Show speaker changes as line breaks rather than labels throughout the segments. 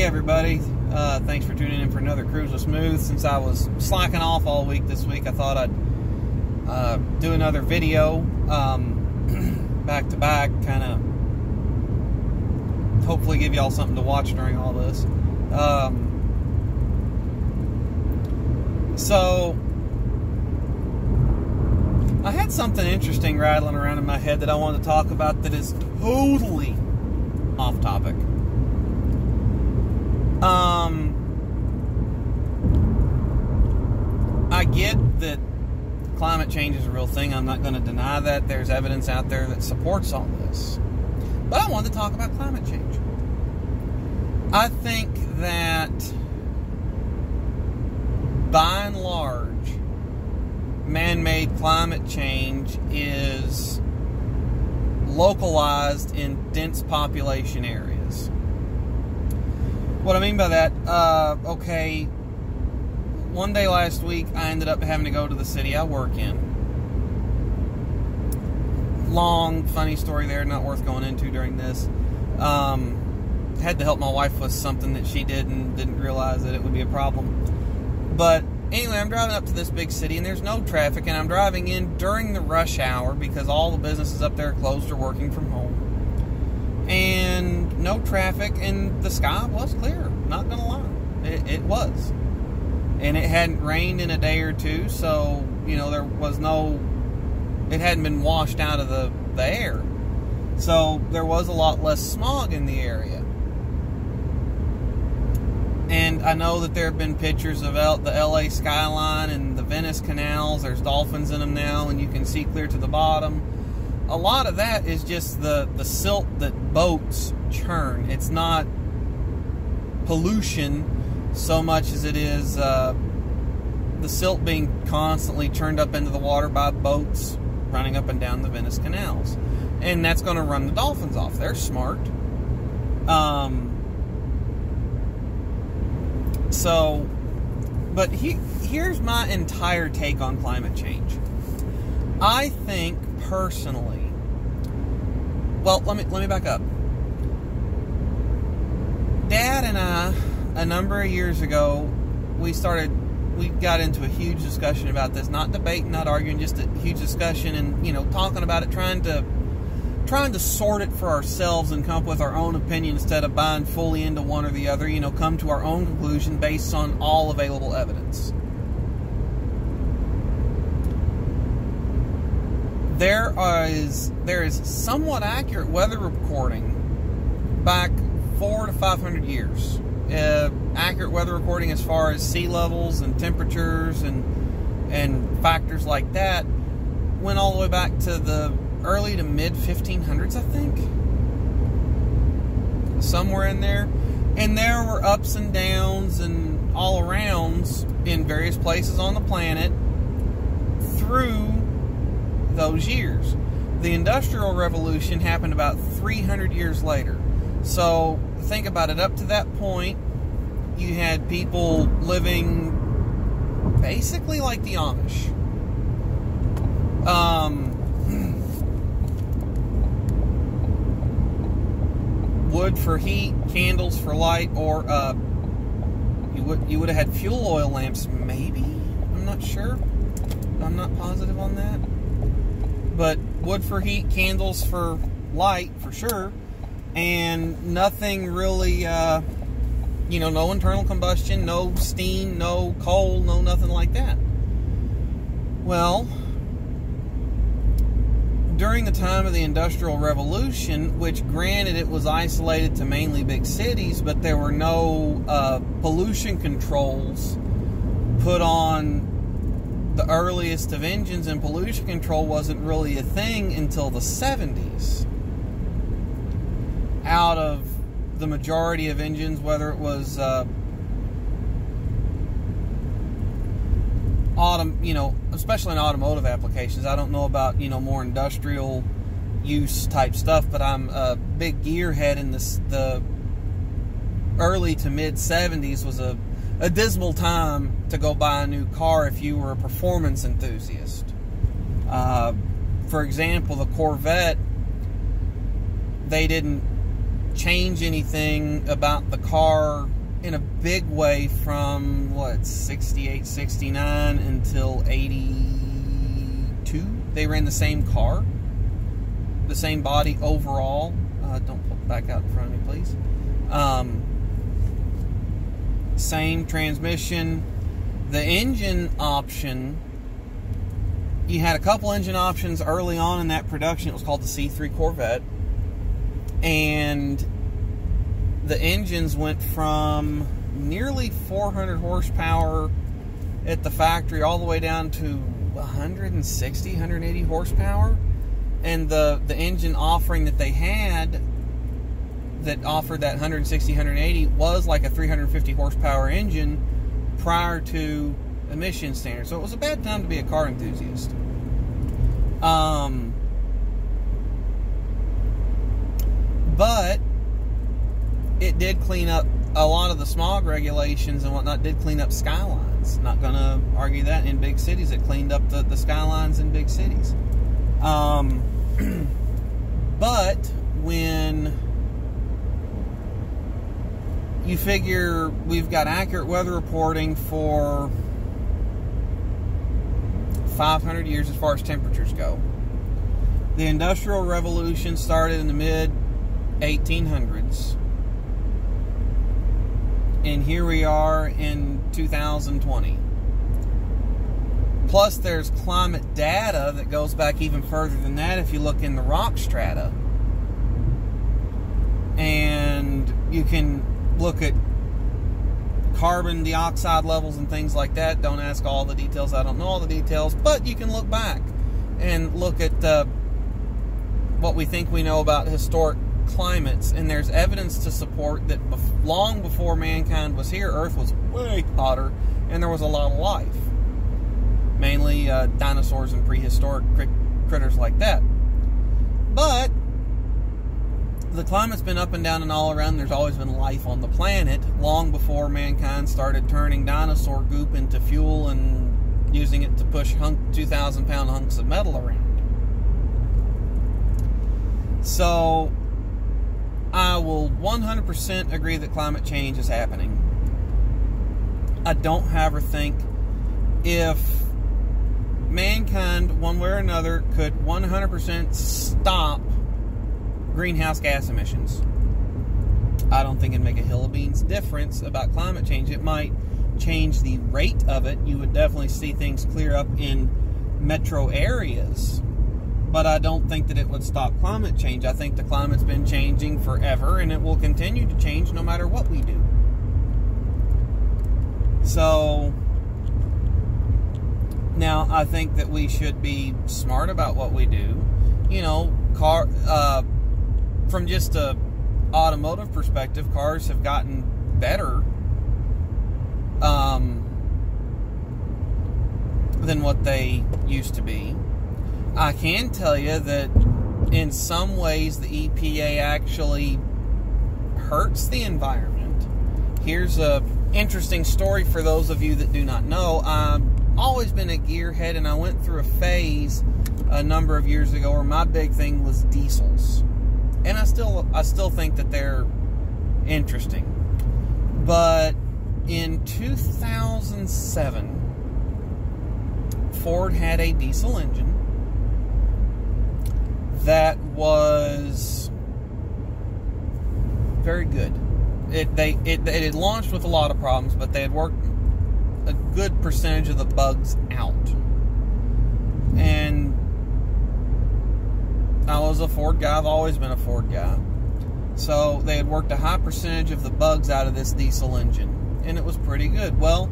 everybody, thanks for tuning in for another Cruise with Smooth. Since I was slacking off all week this week, I thought I'd do another video back to back, kind of hopefully give y'all something to watch during all this. So I had something interesting rattling around in my head that I wanted to talk about that is totally off topic. I get that climate change is a real thing. I'm not going to deny that. There's evidence out there that supports all this. But I wanted to talk about climate change. I think that, by and large, man-made climate change is localized in dense population areas. What I mean by that, okay, one day last week I ended up having to go to the city I work in. Long, funny story there, not worth going into during this. Had to help my wife with something that she did and didn't realize that it would be a problem. But anyway, I'm driving up to this big city and there's no traffic, and I'm driving in during the rush hour because all the businesses up there are closed or working from home. And no traffic, and the sky was clear, not gonna lie. It was. And it hadn't rained in a day or two, so, you know, there was no, it hadn't been washed out of the air. So there was a lot less smog in the area. And I know that there have been pictures of the LA skyline and the Venice canals. There's dolphins in them now, and you can see clear to the bottom. A lot of that is just the silt that boats churn. It's not pollution so much as it is the silt being constantly churned up into the water by boats running up and down the Venice canals. And that's going to run the dolphins off. They're smart. But here's my entire take on climate change. I think personally, well, let me back up. Dad and I, a number of years ago, we got into a huge discussion about this, not debating, not arguing, just a huge discussion, and, you know, talking about it, trying to sort it for ourselves and come up with our own opinion instead of buying fully into one or the other, you know, come to our own conclusion based on all available evidence. There is somewhat accurate weather reporting back 400 to 500 years. Accurate weather reporting as far as sea levels and temperatures and factors like that went all the way back to the early to mid 1500s, I think. Somewhere in there. And there were ups and downs and all arounds in various places on the planet through those years. The Industrial Revolution happened about 300 years later. So think about it. Up to that point, you had people living basically like the Amish. Wood for heat, candles for light, or you would have had fuel oil lamps, maybe? I'm not sure. I'm not positive on that. But wood for heat, candles for light, for sure. And nothing really, you know, no internal combustion, no steam, no coal, no nothing like that. Well, during the time of the Industrial Revolution, which granted it was isolated to mainly big cities, but there were no pollution controls put on the earliest of engines, and pollution control wasn't really a thing until the 70s. Out of the majority of engines, whether it was you know, especially in automotive applications. I don't know about, you know, more industrial use type stuff, but I'm a big gearhead in this. The early to mid 70s was a dismal time to go buy a new car if you were a performance enthusiast. For example, the Corvette, they didn't change anything about the car in a big way from, 68, 69 until 82. They ran the same car, the same body overall. Don't pull back out in front of me, please. Same transmission. The engine option, you had a couple engine options early on in that production. It was called the C3 Corvette. And the engines went from nearly 400 horsepower at the factory all the way down to 160, 180 horsepower. And the engine offering that they had that offered that 160, 180 was like a 350 horsepower engine prior to emission standards. So it was a bad time to be a car enthusiast. But it did clean up a lot of the smog regulations and whatnot, did clean up skylines. Not going to argue that. In big cities, it cleaned up the skylines in big cities. But when you figure we've got accurate weather reporting for 500 years as far as temperatures go. The Industrial Revolution started in the mid-1800s. And here we are in 2020. Plus, there's climate data that goes back even further than that if you look in the rock strata. And you can look at carbon dioxide levels and things like that. Don't ask all the details. I don't know all the details. But you can look back and look at what we think we know about historic climates. And there's evidence to support that long before mankind was here, Earth was way hotter and there was a lot of life. Mainly dinosaurs and prehistoric critters like that. But the climate's been up and down and all around. There's always been life on the planet long before mankind started turning dinosaur goop into fuel and using it to push 2,000-pound hunks of metal around. So I will 100% agree that climate change is happening. I don't, however, think if mankind, one way or another, could 100% stop greenhouse gas emissions, I don't think it'd make a hill of beans difference about climate change. It might change the rate of it. You would definitely see things clear up in metro areas, but I don't think that it would stop climate change. I think the climate's been changing forever, and it will continue to change no matter what we do. So now I think that we should be smart about what we do. You know, from just a automotive perspective, cars have gotten better than what they used to be. I can tell you that in some ways the EPA actually hurts the environment. Here's a interesting story for those of you that do not know. I've always been a gearhead, and I went through a phase a number of years ago where my big thing was diesels. And I still think that they're interesting. But in 2007, Ford had a diesel engine that was very good. It had launched with a lot of problems, but they had worked a good percentage of the bugs out. And I was a Ford guy. I've always been a Ford guy. So they had worked a high percentage of the bugs out of this diesel engine, and it was pretty good. Well,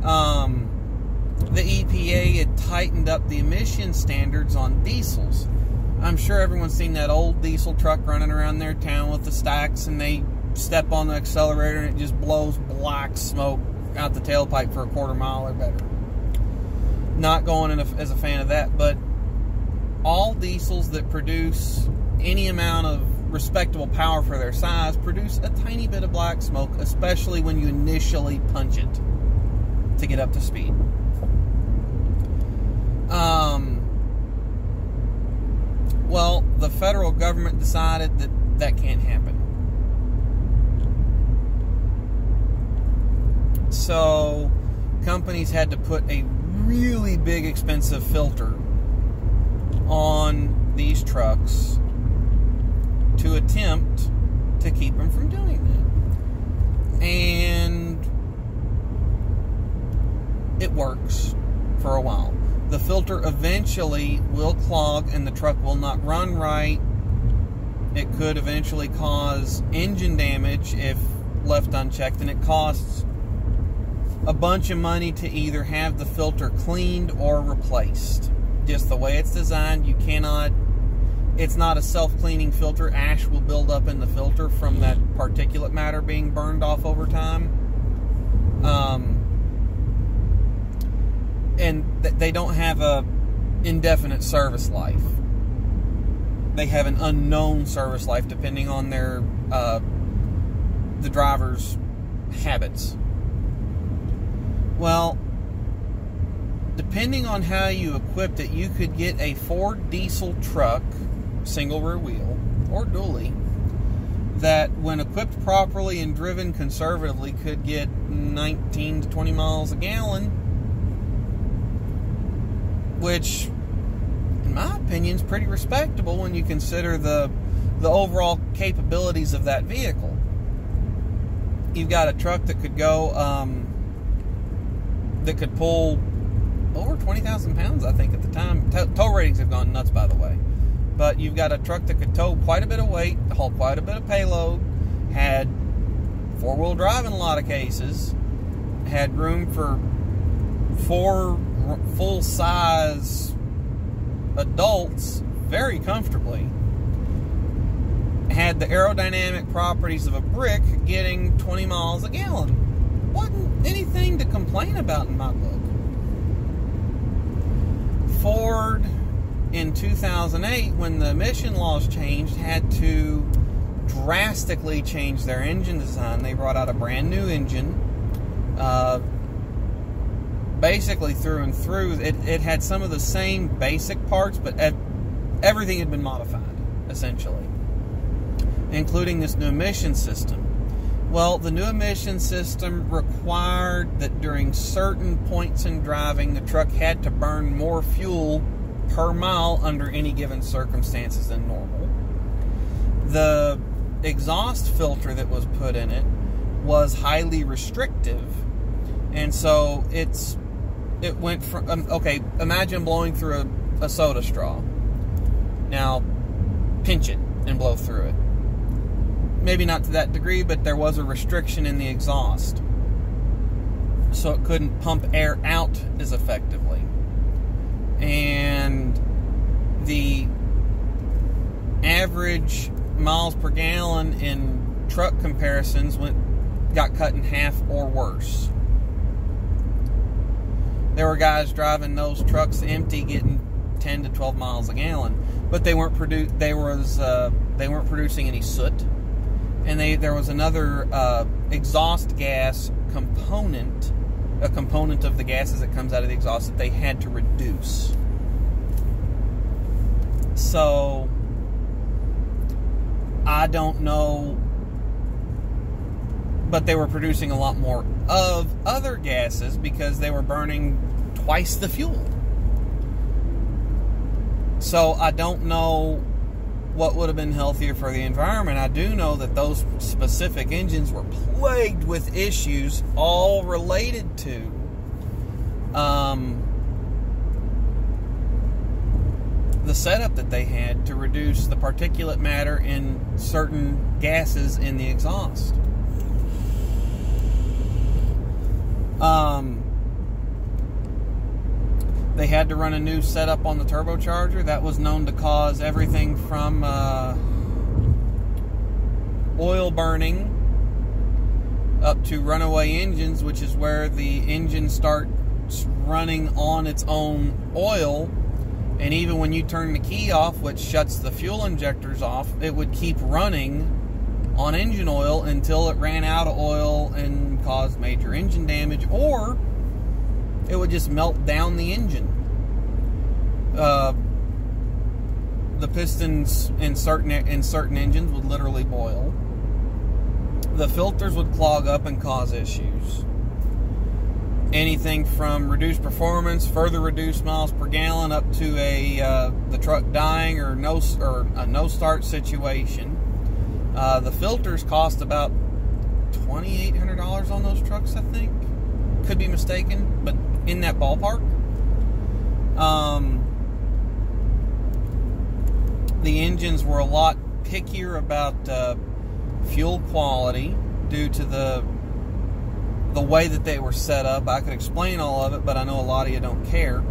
the EPA had tightened up the emission standards on diesels. I'm sure everyone's seen that old diesel truck running around their town with the stacks, and they step on the accelerator and it just blows black smoke out the tailpipe for a quarter mile or better. Not going as a fan of that, but all diesels that produce any amount of respectable power for their size produce a tiny bit of black smoke, especially when you initially punch it to get up to speed. Well, the federal government decided that that can't happen. so companies had to put a really big expensive filter on these trucks to attempt to keep them from doing that. And it works for a while. The filter eventually will clog and the truck will not run right. It could eventually cause engine damage if left unchecked, and it costs a bunch of money to either have the filter cleaned or replaced. Just the way it's designed, you cannot, it's not a self-cleaning filter. Ash will build up in the filter from that particulate matter being burned off over time. And they don't have a indefinite service life. They have an unknown service life depending on their the driver's habits. Well, depending on how you equipped it, you could get a Ford diesel truck, single rear wheel, or dually, that when equipped properly and driven conservatively could get 19 to 20 miles a gallon, which, in my opinion, is pretty respectable when you consider the overall capabilities of that vehicle. You've got a truck that could go, that could pull over 20,000 pounds, I think, at the time. Tow ratings have gone nuts, by the way. But you've got a truck that could tow quite a bit of weight, haul quite a bit of payload, had four-wheel drive in a lot of cases, had room for 4 full-size adults very comfortably, had the aerodynamic properties of a brick, getting 20 miles a gallon. Wasn't anything to complain about in my book. Ford, in 2008, when the emission laws changed, had to drastically change their engine design. They brought out a brand new engine, basically through and through. It had some of the same basic parts, but everything had been modified, essentially, including this new emission system. Well, the new emission system required that during certain points in driving, the truck had to burn more fuel per mile under any given circumstances than normal. The exhaust filter that was put in it was highly restrictive, and so it went from, okay, imagine blowing through a soda straw. Now, pinch it and blow through it. Maybe not to that degree, but there was a restriction in the exhaust, so it couldn't pump air out as effectively. And the average miles per gallon in truck comparisons got cut in half or worse. There were guys driving those trucks empty, getting 10 to 12 miles a gallon, but they weren't producing any soot. And there was another exhaust gas component, a component of the gases that comes out of the exhaust that they had to reduce. So, I don't know, but they were producing a lot more of other gases because they were burning twice the fuel. So, I don't know what would have been healthier for the environment. I do know that those specific engines were plagued with issues, all related to the setup that they had to reduce the particulate matter in certain gases in the exhaust. They had to run a new setup on the turbocharger that was known to cause everything from oil burning up to runaway engines, which is where the engine starts running on its own oil, and even when you turn the key off, which shuts the fuel injectors off, it would keep running on engine oil until it ran out of oil and caused major engine damage, or it would just melt down the engine. The pistons in certain engines would literally boil. The filters would clog up and cause issues. anything from reduced performance, further reduced miles per gallon, up to the truck dying or a no start situation. The filters cost about $2,800 on those trucks, I think. Could be mistaken, but in that ballpark. The engines were a lot pickier about fuel quality due to the way that they were set up. I could explain all of it, but I know a lot of you don't care.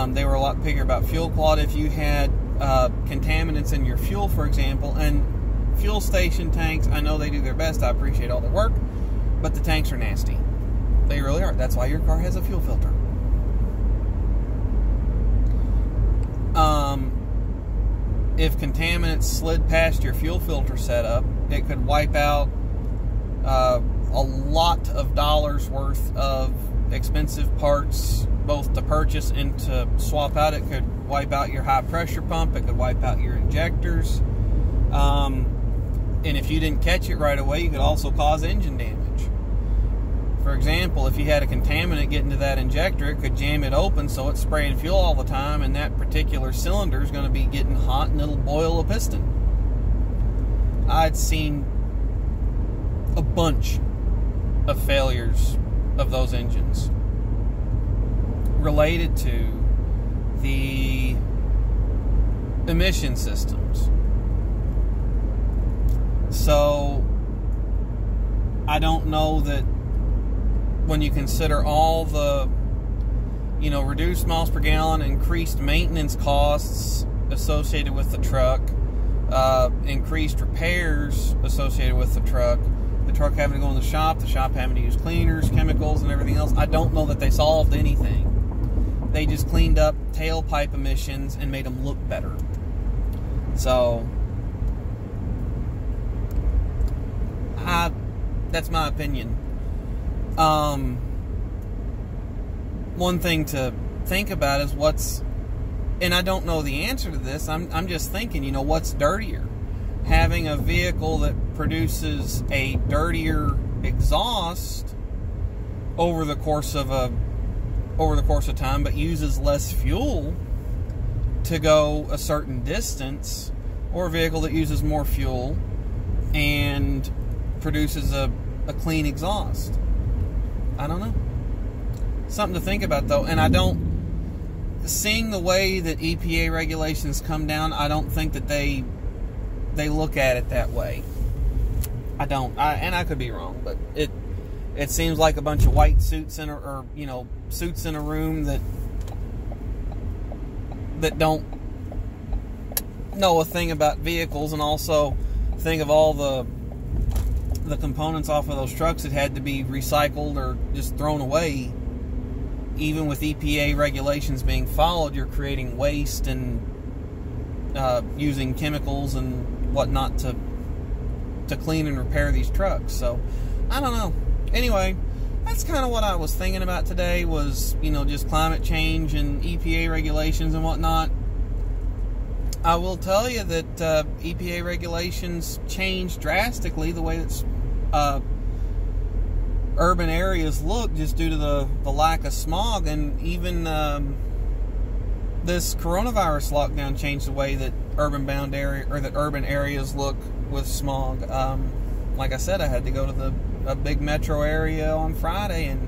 They were a lot pickier about fuel quality. If you had contaminants in your fuel, for example, and fuel station tanks, I know they do their best. I appreciate all their work, but the tanks are nasty. They really are. That's why your car has a fuel filter. If contaminants slid past your fuel filter setup, it could wipe out a lot of dollars worth of expensive parts, both to purchase and to swap out. It could wipe out your high pressure pump. It could wipe out your injectors. And if you didn't catch it right away, you could also cause engine damage. For example, if you had a contaminant get into that injector, it could jam it open so it's spraying fuel all the time, and that particular cylinder is going to be getting hot and it'll boil a piston. I'd seen a bunch of failures of those engines related to the emission systems. So I don't know that when you consider all the, reduced miles per gallon, increased maintenance costs associated with the truck, increased repairs associated with the truck having to go in the shop having to use cleaners, chemicals, and everything else, I don't know that they solved anything. They just cleaned up tailpipe emissions and made them look better. So, that's my opinion. One thing to think about is and I don't know the answer to this, I'm just thinking, what's dirtier? Having a vehicle that produces a dirtier exhaust over the course of time, but uses less fuel to go a certain distance, or a vehicle that uses more fuel and produces a clean exhaust. I don't know. Something to think about, though. And seeing the way that EPA regulations come down, I don't think that they look at it that way. I don't. And I could be wrong, but it seems like a bunch of white suits suits in a room that don't know a thing about vehicles, and also think of all the components off of those trucks that had to be recycled or just thrown away. Even with EPA regulations being followed, you're creating waste and using chemicals and whatnot to clean and repair these trucks. So, I don't know. Anyway, that's kind of what I was thinking about today, was, just climate change and EPA regulations and whatnot. I will tell you that EPA regulations changed drastically the way that urban areas look, just due to the lack of smog, and even this coronavirus lockdown changed the way that urban areas look with smog. Like I said, I had to go to a big metro area on Friday, and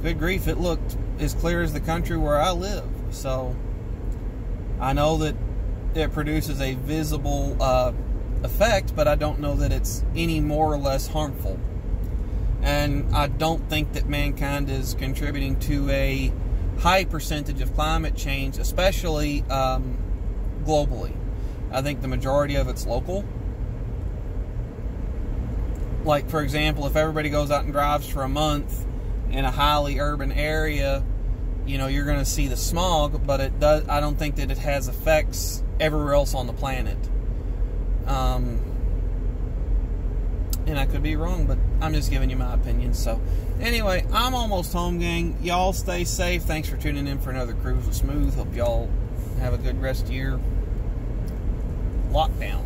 good grief, it looked as clear as the country where I live. So I know that it produces a visible effect, but I don't know that it's any more or less harmful. And I don't think that mankind is contributing to a high percentage of climate change, especially globally. I think the majority of it's local. Like, for example, if everybody goes out and drives for a month in a highly urban area, you're going to see the smog, but I don't think that it has effects everywhere else on the planet. And I could be wrong, but I'm just giving you my opinion. So, anyway, I'm almost home, gang. Y'all stay safe. Thanks for tuning in for another Cruise with Smooth. Hope y'all have a good rest of your lockdown.